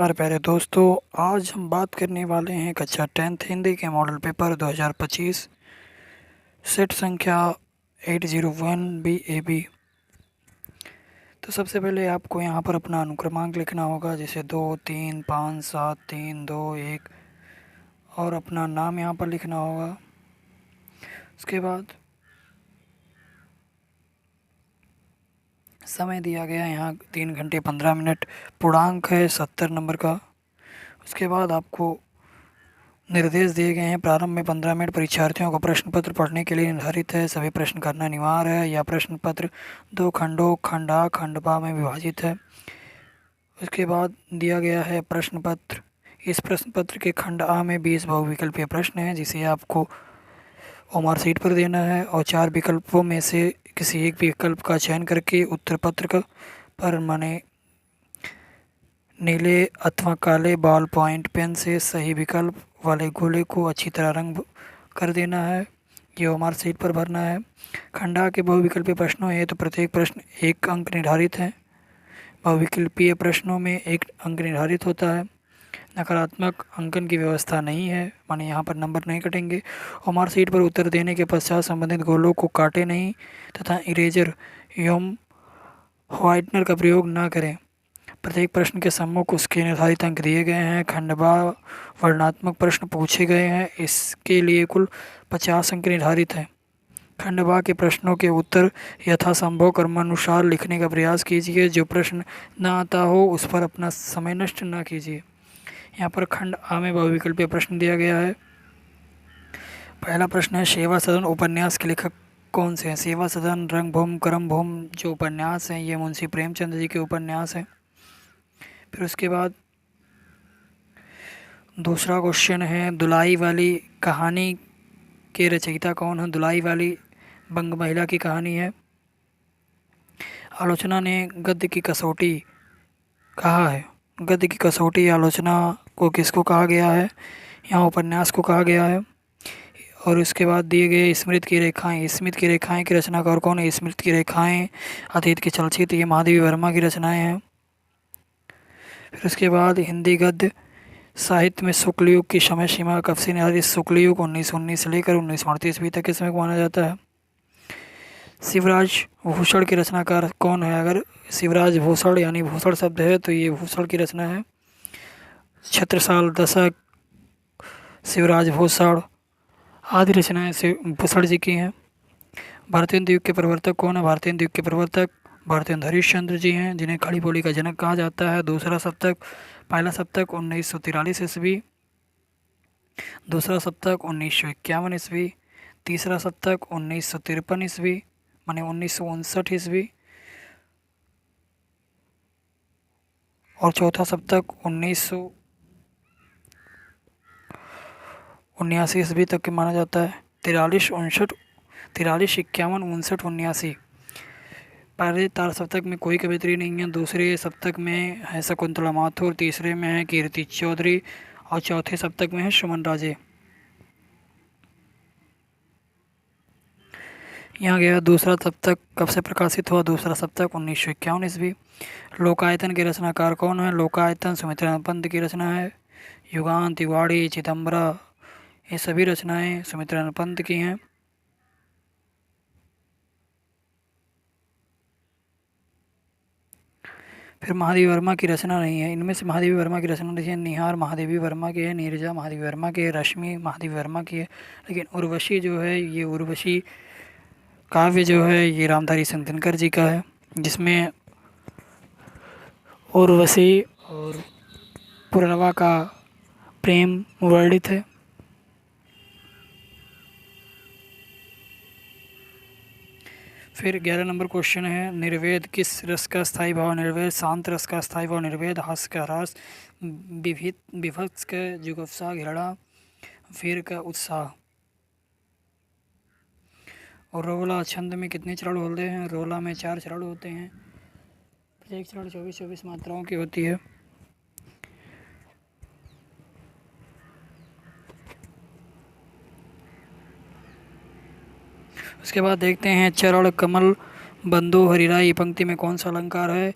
नमस्कार प्यारे दोस्तों। आज हम बात करने वाले हैं कक्षा 10th हिंदी के मॉडल पेपर 2025 सेट संख्या 801 बी ए बी। तो सबसे पहले आपको यहाँ पर अपना अनुक्रमांक लिखना होगा, जैसे 2 3 5 7 3 2 1, और अपना नाम यहाँ पर लिखना होगा। उसके बाद समय दिया गया है यहाँ 3 घंटे 15 मिनट, पूर्णांक है 70 नंबर का। उसके बाद आपको निर्देश दिए गए हैं। प्रारंभ में 15 मिनट परीक्षार्थियों को प्रश्न पत्र पढ़ने के लिए निर्धारित है। सभी प्रश्न करना अनिवार्य है। यह प्रश्न पत्र 2 खंडों खंड आ खंड बा में विभाजित है। उसके बाद दिया गया है प्रश्न पत्र। इस प्रश्न पत्र के खंड आ में 20 बहुविकल्पीय प्रश्न हैं, जिसे आपको ओमआर सीट पर देना है और 4 विकल्पों में से किसी एक विकल्प का चयन करके उत्तर पत्र पर माने नीले अथवा काले बॉल पॉइंट पेन से सही विकल्प वाले गोले को अच्छी तरह रंग कर देना है। ये ओमआर सीट पर भरना है। खंडा के बहुविकल्पीय प्रश्नों हेतु प्रत्येक प्रश्न 1 अंक निर्धारित है। बहुविकल्पीय प्रश्नों में 1 अंक निर्धारित होता है। नकारात्मक अंकन की व्यवस्था नहीं है, माने यहाँ पर नंबर नहीं कटेंगे। ओमआर सीट पर उत्तर देने के पश्चात संबंधित गोलों को काटे नहीं तथा इरेजर एवं व्हाइटनर का प्रयोग न करें। प्रत्येक प्रश्न के सम्मुख उसके निर्धारित अंक दिए गए हैं। खंडवा वर्णनात्मक प्रश्न पूछे गए हैं, इसके लिए कुल 50 अंक निर्धारित हैं। खंडवा के प्रश्नों के उत्तर यथासंभव क्रमानुसार लिखने का प्रयास कीजिए। जो प्रश्न न आता हो उस पर अपना समय नष्ट न कीजिए। यहाँ पर खंड आ में बहुविकल्पीय प्रश्न दिया गया है। पहला प्रश्न है, सेवा सदन उपन्यास के लेखक कौन से हैं? सेवा सदन, रंगभूमि, कर्मभूमि जो उपन्यास हैं ये मुंशी प्रेमचंद जी के उपन्यास हैं। फिर उसके बाद दूसरा क्वेश्चन है, दुलाई वाली कहानी के रचयिता कौन है? दुलाई वाली बंग महिला की कहानी है। आलोचना ने गद्य की कसौटी कहा है। गद्य की कसौटी आलोचना को किसको कहा गया है? यहाँ उपन्यास को कहा गया है। और उसके बाद दिए गए स्मृति की रेखाएं। स्मृति की रेखाएं की रचनाकार कौन है? स्मृति की रेखाएं अतीत के चलचित्र, ये महादेवी वर्मा की रचनाएं हैं। फिर उसके बाद हिंदी गद्य साहित्य में शुक्ल युग की समय सीमा कब से निर्धारित? शुक्ल युग 1919 से लेकर 1938 ईस्वी तक के समय को माना जाता है। शिवराज भूषण के रचनाकार कौन है? अगर शिवराज भूषण यानी भूषण शब्द है तो ये भूषण की रचना है। छत्रसाल, दशक, शिवराज भूषण आदि रचनाएं से भूषण जी की हैं। भारतीय युग के प्रवर्तक कौन है? भारतीय युग के प्रवर्तक भारतीय हरिश्चंद्र जी हैं, जिन्हें खड़ी बोली का जनक कहा जाता है। दूसरा सप्तक, पहला सप्तक 1943 ईस्वी, दूसरा सप्तक 1951 ईस्वी, तीसरा सप्तक 1953 ईस्वी माने 1959 ईस्वी, और चौथा सप्तक 1979 ईस्वी तक के माना जाता है। 43 51 59 79। पहले 4 सप्तक में कोई कवियत्री नहीं है। दूसरे सप्तक में है शकुंतला माथुर, तीसरे में है कीर्ति चौधरी और चौथे सप्तक में है सुमन राजे। यहाँ गया दूसरा सप्तक कब से प्रकाशित हुआ? दूसरा सप्तक 1951 ईस्वी। लोकायतन के रचनाकार कौन है? लोकायतन सुमित्रानंद पंत की रचना है। युगान, तिवाड़ी, चिदम्बरा ये सभी रचनाएं सुमित्रानंद पंत की हैं। फिर महादेवी वर्मा की रचना नहीं है। इनमें से महादेवी वर्मा की रचना नहीं है। निहार महादेवी वर्मा की है, नीरजा महादेवी वर्मा की है, रश्मि महादेवी वर्मा की है। लेकिन उर्वशी जो है, ये उर्वशी काव्य जो है ये रामधारी सिंह दिनकर जी का है, जिसमें उर्वशी और पुरनवा का प्रेम वर्णित है। फिर 11 नंबर क्वेश्चन है, निर्वेद किस रस का स्थायी भाव? निर्वेद शांत रस का स्थायी भाव, निर्वेद हास्य का रस, विभत्स का जुगुप्सा, घृणा, वीर का उत्साह। और रोला छंद में कितने चरण होते हैं? रोला में 4 चरण होते हैं। प्रत्येक चरण 24 मात्राओं की होती है। उसके बाद देखते हैं, चरण कमल बंधु हरिराई पंक्ति में कौन सा अलंकार है?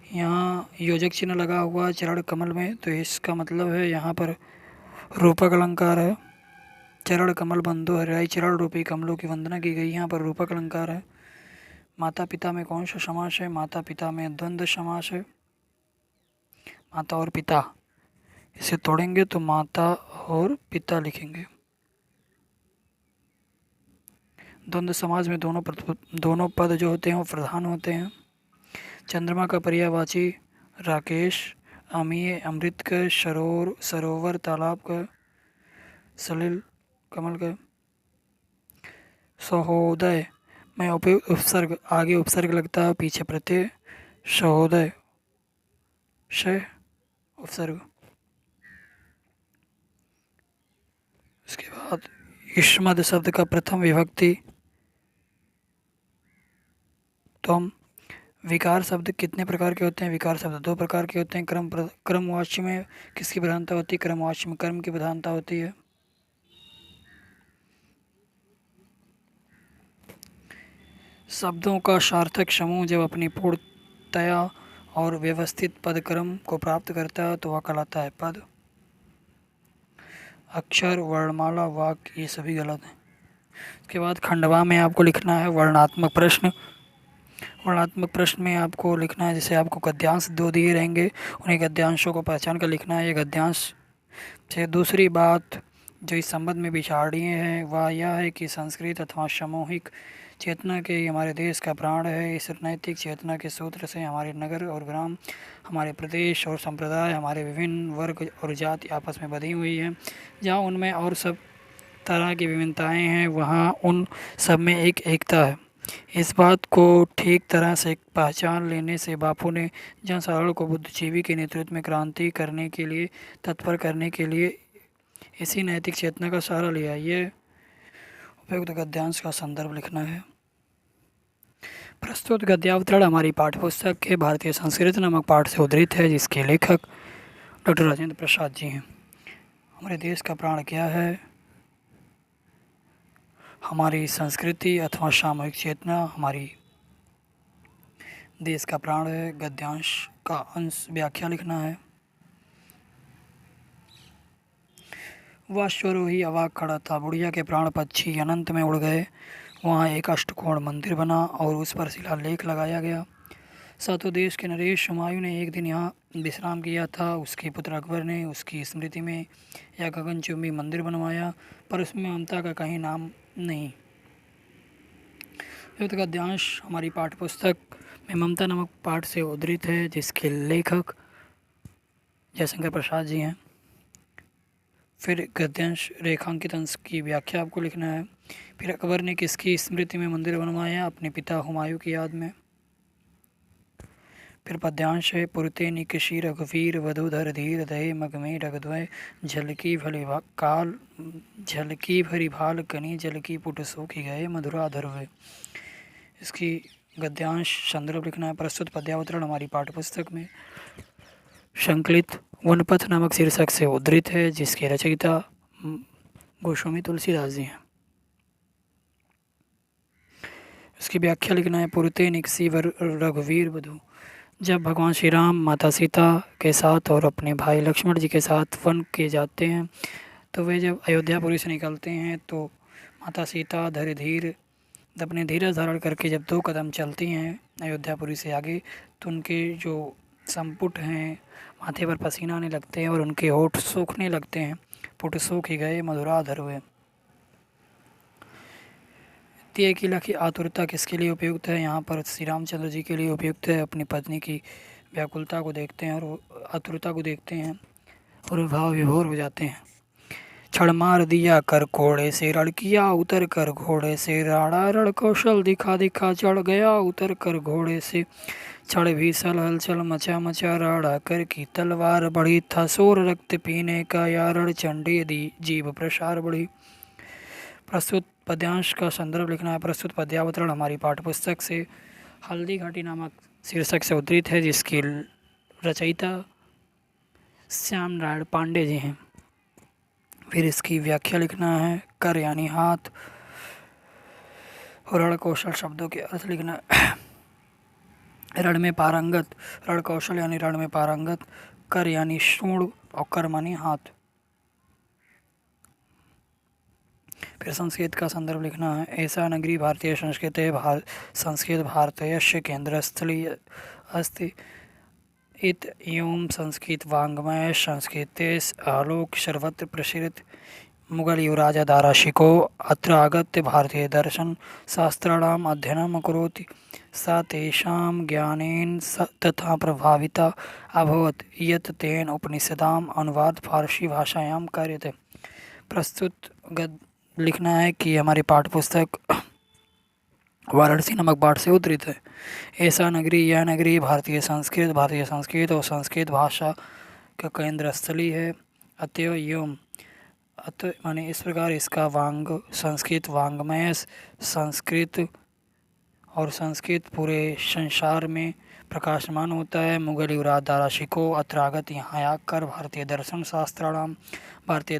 यहाँ योजक चिन्ह लगा हुआ है चरण कमल में, तो इसका मतलब है यहाँ पर रूपक अलंकार है। चरण कमल बंधु हरिराई, चरण रूपी कमलों की वंदना की गई, यहाँ पर रूपक अलंकार है। माता पिता में कौन सा समास है? माता पिता में द्वंद्व समास है। माता और पिता, इसे तोड़ेंगे तो माता और पिता लिखेंगे। द्वंद्व समास में दोनों पद जो होते हैं वो प्रधान होते हैं। चंद्रमा का पर्यायवाची राकेश, अमीय अमृत का, सरोवर तालाब का, सलिल कमल का। सहोदय में उपसर्ग, आगे उपसर्ग लगता है, पीछे प्रत्यय। सहोदय शय उपसर्ग। इसके बाद युष्मद शब्द का प्रथम विभक्ति तुम। विकार शब्द कितने प्रकार के होते हैं? विकार शब्द दो प्रकार के होते हैं। क्रमवाच्य में किसकी प्रधानता होती है? क्रमवाच्य में कर्म की प्रधानता होती है। शब्दों का सार्थक समूह जब अपनी पूर्णतया और व्यवस्थित पद क्रम को प्राप्त करता है तो वह कहलाता है पद। अक्षर, वर्णमाला, वाक्य, ये सभी गलत हैं। उसके बाद खंडवा में आपको लिखना है वर्णात्मक प्रश्न। वर्णात्मक प्रश्न में आपको लिखना है, जैसे आपको गद्यांश दो दिए रहेंगे, उन्हीं गद्यांशों को पहचान कर लिखना है। ये गद्यांश से दूसरी बात जो इस संबंध में विचारणीय है वह यह है कि संस्कृत अथवा सामूहिक चेतना के हमारे देश का प्राण है। इस नैतिक चेतना के सूत्र से हमारे नगर और ग्राम, हमारे प्रदेश और संप्रदाय, हमारे विभिन्न वर्ग और जाति आपस में बधी हुई है। जहाँ उनमें और सब तरह की विभिन्नताएं हैं वहाँ उन सब में एक एकता है। इस बात को ठीक तरह से पहचान लेने से बापू ने जनसाधारण को बुद्धिजीवी के नेतृत्व में क्रांति करने के लिए तत्पर करने के लिए इसी नैतिक चेतना का सहारा लिया। ये उपयुक्त गद्यांश का संदर्भ लिखना है। प्रस्तुत गद्यावतरण हमारी पाठ्यपुस्तक के भारतीय संस्कृत नामक पाठ से उद्धृत है, जिसके लेखक डॉक्टर राजेंद्र प्रसाद जी हैं। हमारे देश का प्राण क्या है? हमारी संस्कृति अथवा सामूहिक चेतना हमारी देश का प्राण है। गद्यांश का अंश व्याख्या लिखना है। वाश्वरोही अवाक खड़ा था, बुढ़िया के प्राण पक्षी अनंत में उड़ गए। वहाँ एक अष्टकोण मंदिर बना और उस पर शिलालेख लगाया गया। सातों देश के नरेश हुमायूं ने एक दिन यहाँ विश्राम किया था। उसके पुत्र अकबर ने उसकी स्मृति में यह गगनचुंबी मंदिर बनवाया, पर उसमें ममता का कहीं नाम नहीं। युद्ध गद्यांश हमारी पाठ्यपुस्तक में ममता नामक पाठ से उद्धृत है, जिसके लेखक जयशंकर प्रसाद जी हैं। फिर गद्यांश रेखांकित अंश की व्याख्या आपको लिखना है। फिर अकबर ने किसकी स्मृति में मंदिर बनवाया? अपने पिता हुमायूं की याद में। फिर पद्यांश है पुरते निकशी रघुवीर वधुधर धीर दहे मगमे रघद्वय झलकी भरी भाल कनी जलकी पुट सूखी गए मधुरा धरवे। इसकी गद्यांश संदर्भ लिखना है। प्रस्तुत पद्यावतरण हमारी पाठ्यपुस्तक में संकलित वनपथ नामक शीर्षक से उद्धृत है, जिसके रचयिता गोस्वामी तुलसीदास जी हैं। इसकी व्याख्या लिखना है। पुरते निकसी रघुवीर वधु, जब भगवान श्री राम माता सीता के साथ और अपने भाई लक्ष्मण जी के साथ वन के जाते हैं, तो वे जब अयोध्यापुरी से निकलते हैं तो माता सीता धीर अपने धीरज धारण करके जब 2 कदम चलती हैं अयोध्यापुरी से आगे, तो उनके जो संपुट हैं माथे पर पसीना आने लगते हैं और उनके होठ सूखने लगते हैं। पुट सूख ही गए मधुराधर हुए। त्य की लखी आतुरता किसके लिए उपयुक्त है? यहाँ पर श्री रामचंद्र जी के लिए उपयुक्त है। अपनी पत्नी की व्याकुलता को देखते हैं और आतुरता को देखते हैं और भाव विभोर हो जाते हैं। छड़ मार दिया कर घोड़े से, रण किया उतर कर घोड़े से, राड़ा रण कौशल दिखा दिखा चढ़ गया उतर कर घोड़े से। छड़ भी सल हलचल मचा मचा राड़ा कर की तलवार बढ़ी, था शोर रक्त पीने का या रण चंडी दी जीव प्रसार बढ़ी। प्रस्तुत पद्यांश का संदर्भ लिखना है। प्रस्तुत पद्यावतरण हमारी पाठ्यपुस्तक से हल्दी घाटी नामक शीर्षक से उद्धृत है, जिसकी रचयिता श्याम नारायण पांडे जी हैं। फिर इसकी व्याख्या लिखना है। कर यानी हाथ और रण कौशल शब्दों के अर्थ लिखना है। रण में पारंगत, रण कौशल यानी रण में पारंगत, कर यानी सूंड और कर मानी हाथ। फिर संस्कृत का संदर्भ लिखना है। ऐसा नगरी भारतीय संस्कृते संस्कृत भारतीयस्य केन्द्रस्थली अस्ति। इत एवं संस्कृत वाङ्मय संस्कृते आलोक सर्वत्र प्रसृत। मुगल युवराजा दाराशिको अत्र आगत्य भारतीय दर्शन शास्त्राणाम् अध्ययनम् अकरोत्। सा तेषां ज्ञानेन तथा प्रभाविता अभवत् यत् तेन उपनिषदाम् अनुवाद फारसी भाषायां कार्यते। प्रस्तुत गद लिखना है कि हमारी पाठ्यपुस्तक वाराणसी नमक बाढ़ से उद्धृत है। ऐसा नगरी, यह नगरी भारतीय संस्कृत और संस्कृत भाषा का केंद्र स्थली है। अतएव एवं माने इस प्रकार इसका संस्कृत वाङ्मय संस्कृत और संस्कृत पूरे संसार में प्रकाशमान होता है। मुगल युवराज दाराशिको अत्र आगत, यहाँ आकर भारतीय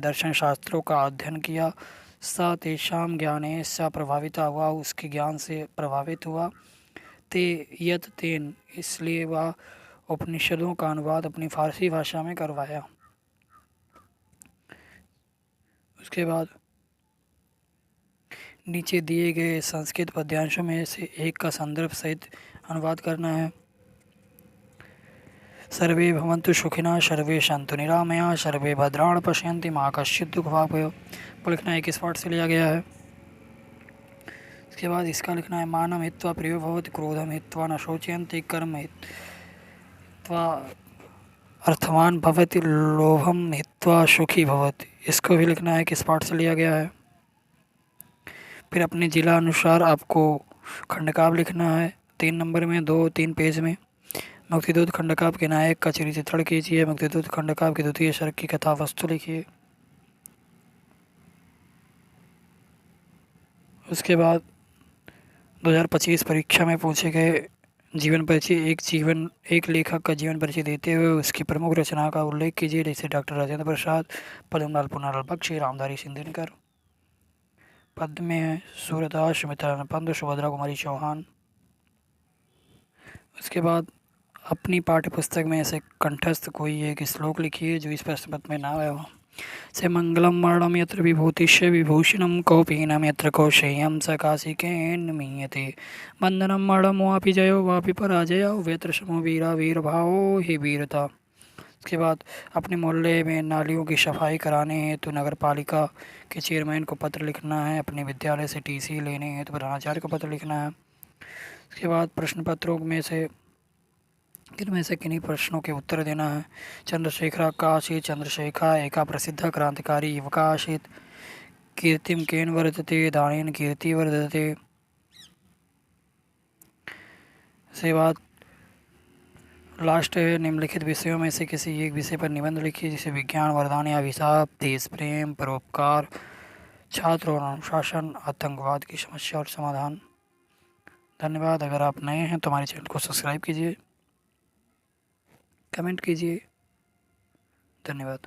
दर्शन शास्त्रों का अध्ययन किया। सा तेषां ज्ञाने सा प्रभावित हुआ, उसके ज्ञान से प्रभावित हुआ। ते यत तेन, इसलिए वह उपनिषदों का अनुवाद अपनी फारसी भाषा में करवाया। उसके बाद नीचे दिए गए संस्कृत पद्यांशों में से एक का संदर्भ सहित अनुवाद करना है। सर्वे भवन्तु सुखिनः, सर्वे सन्तु निरामया, सर्वे भद्राणि पश्यन्तु मा कश्चित् दुःखभाग् भवेत्। लिखना है किस पाठ से लिया गया है। इसके बाद इसका लिखना है। मानं हित्वा प्रियो भवति, क्रोधं हित्वा न शोचयन्ति, कर्म हित्वा अर्थवान भवति, लोभम हित्वा सुखी भवति। इसको भी लिखना है किस पाठ से लिया गया है। फिर अपने जिला अनुसार आपको खंडकाव्य लिखना है। 3 नंबर में 2-3 पेज में। मुक्तिदूत खंडकाव्य के नायक का चित्रण कीजिए। मुक्तिदूत खंडकाव्य के द्वितीय सर्ग की कथा वस्तु लिखिए। उसके बाद 2025 परीक्षा में पूछे गए जीवन परिचय, एक लेखक का जीवन परिचय देते हुए उसकी प्रमुख रचना का उल्लेख कीजिए, जैसे डॉक्टर राजेंद्र प्रसाद, पद्मलाल पुनालाल बख्शी, रामधारी सिंह दिनकर। पद में है सूरदास, सुमित्रा पंत, सुभद्रा कुमारी चौहान। उसके बाद अपनी पाठ्यपुस्तक में से कंठस्थ कोई एक श्लोक लिखिए जो इस प्रश्न पत्र में ना आया हो। से मंगलम मरणम यत्र विभूतिश्च विभूषणम कौपीनम यत्र कौशेयम स काशिकेन मीयते। बंधनम मरणम वापि जयो वापि पराजयो व्यत्र समो वीरा वीर भावो ही वीरता। उसके बाद अपने मोहल्ले में नालियों की सफाई कराने हेतु नगर पालिका के चेयरमैन को पत्र लिखना है। अपने विद्यालय से टीसी लेने हेतु प्रधानाचार्य को पत्र लिखना है। उसके बाद प्रश्न पत्रों में से इनमें से किन्हीं प्रश्नों के उत्तर देना है। चंद्रशेखर का आसीत्, चंद्रशेखर एका प्रसिद्ध क्रांतिकारी युवक आसीत्। कीर्तिम केन वर्धते, दानेन कीर्ति वर्धते। से बाद लास्ट है निम्नलिखित विषयों में से किसी एक विषय पर निबंध लिखिए, जैसे विज्ञान, वरदान या अभिशाप, देश प्रेम, परोपकार, छात्र और अनुशासन, आतंकवाद की समस्या और समाधान। धन्यवाद। अगर आप नए हैं तो हमारे चैनल को सब्सक्राइब कीजिए, कमेंट कीजिए। धन्यवाद।